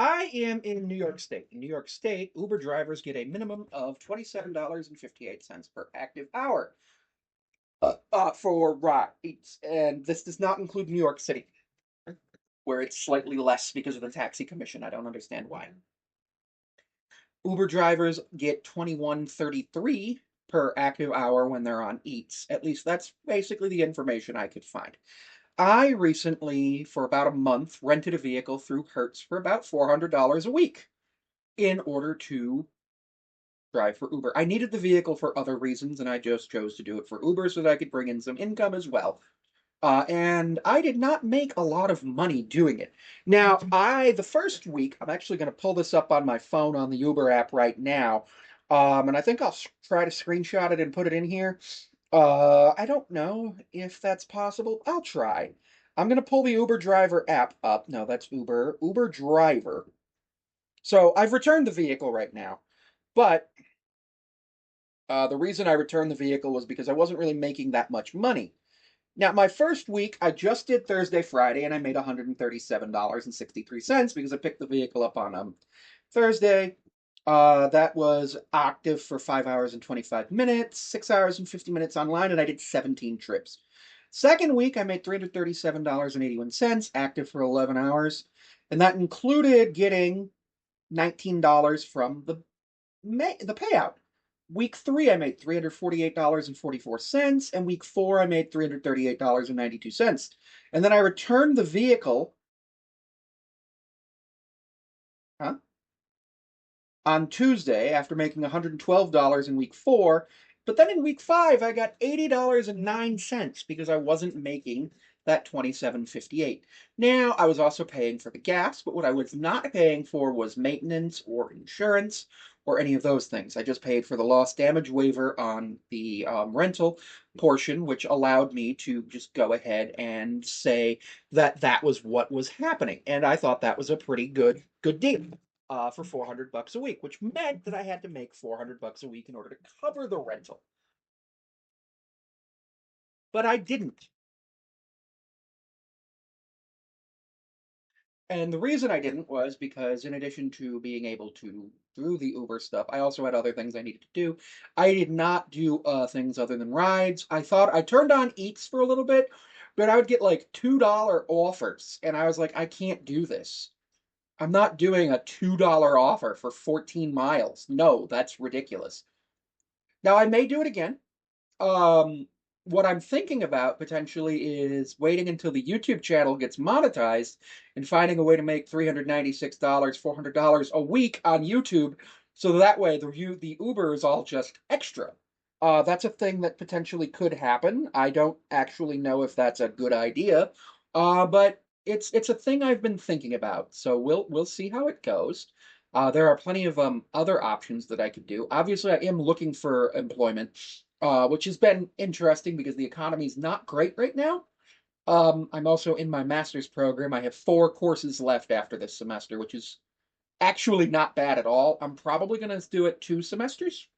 I am in New York State. In New York State, Uber drivers get a minimum of $27.58 per active hour for rides. And this does not include New York City, where it's slightly less because of the taxi commission. I don't understand why. Uber drivers get 21.33 per active hour when they're on Eats. At least that's basically the information I could find. I recently, for about a month, rented a vehicle through Hertz for about $400 a week in order to drive for Uber. I needed the vehicle for other reasons, and I just chose to do it for Uber so that I could bring in some income as well. And I did not make a lot of money doing it. Now, the first week, I'm actually going to pull this up on my phone on the Uber app right now. And I think I'll try to screenshot it and put it in here. I don't know if that's possible. I'll try. I'm going to pull the Uber driver app up. No, that's Uber driver. So I've returned the vehicle right now. But the reason I returned the vehicle was because I wasn't really making that much money. Now, my first week, I just did Thursday, Friday, and I made $137.63 because I picked the vehicle up on Thursday. That was active for 5 hours and 25 minutes, 6 hours and 50 minutes online, and I did 17 trips. Second week, I made $337.81, active for 11 hours, and that included getting $19 from the payout. Week 3, I made $348.44, and week 4, I made $338.92. And then I returned the vehicle, huh, on Tuesday after making $112 in week 4. But then in week 5, I got $80.09 because I wasn't making that $27.58. Now, I was also paying for the gas, but what I was not paying for was maintenance or insurance or any of those things. I just paid for the loss damage waiver on the rental portion, which allowed me to just go ahead and say that that was what was happening. And I thought that was a pretty good deal for $400 a week, which meant that I had to make $400 a week in order to cover the rental. But I didn't. And the reason I didn't was because, in addition to being able to do the Uber stuff, I also had other things I needed to do. I did not do things other than rides. I thought I turned on Eats for a little bit, but I would get like $2 offers. And I was like, I can't do this. I'm not doing a $2 offer for 14 miles. No, that's ridiculous. Now, I may do it again. Um, what I'm thinking about potentially is waiting until the YouTube channel gets monetized and finding a way to make $396, $400 a week on YouTube, so that way the Uber is all just extra. That's a thing that potentially could happen. I don't actually know if that's a good idea, but it's a thing I've been thinking about. So we'll see how it goes. There are plenty of other options that I could do. Obviously, I am looking for employment, which has been interesting because the economy is not great right now. I'm also in my master's program. I have 4 courses left after this semester, which is actually not bad at all. I'm probably going to do it 2 semesters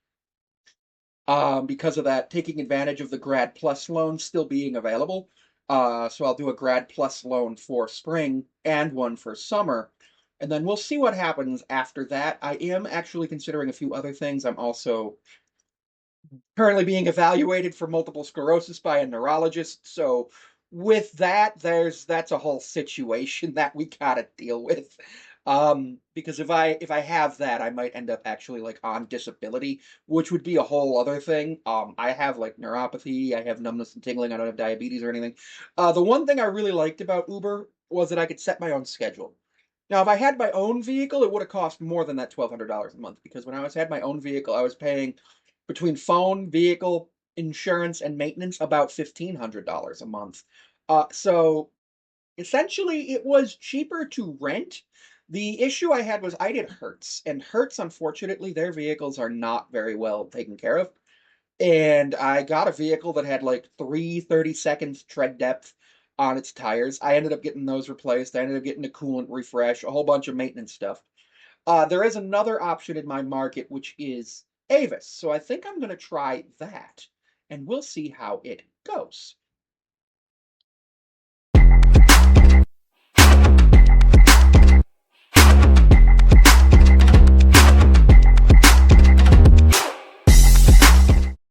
because of that, taking advantage of the Grad Plus loan still being available. So I'll do a Grad Plus loan for spring and one for summer. And then we'll see what happens after that. I am actually considering a few other things. I'm also currently being evaluated for multiple sclerosis by a neurologist. So with that, that's a whole situation that we gotta deal with. Because if I have that, I might end up actually like on disability, which would be a whole other thing. I have like neuropathy, I have numbness and tingling, I don't have diabetes or anything. The one thing I really liked about Uber was that I could set my own schedule. Now, if I had my own vehicle, it would have cost more than that $1,200 a month because when I had my own vehicle, I was paying between phone, vehicle, insurance, and maintenance about $1,500 a month. So essentially, it was cheaper to rent. The issue I had was I did Hertz, and Hertz, unfortunately, their vehicles are not very well taken care of. And I got a vehicle that had like 3/32 tread depth on its tires. I ended up getting those replaced. I ended up getting a coolant refresh, a whole bunch of maintenance stuff. There is another option in my market, which is Avis. So I think I'm going to try that, and we'll see how it goes.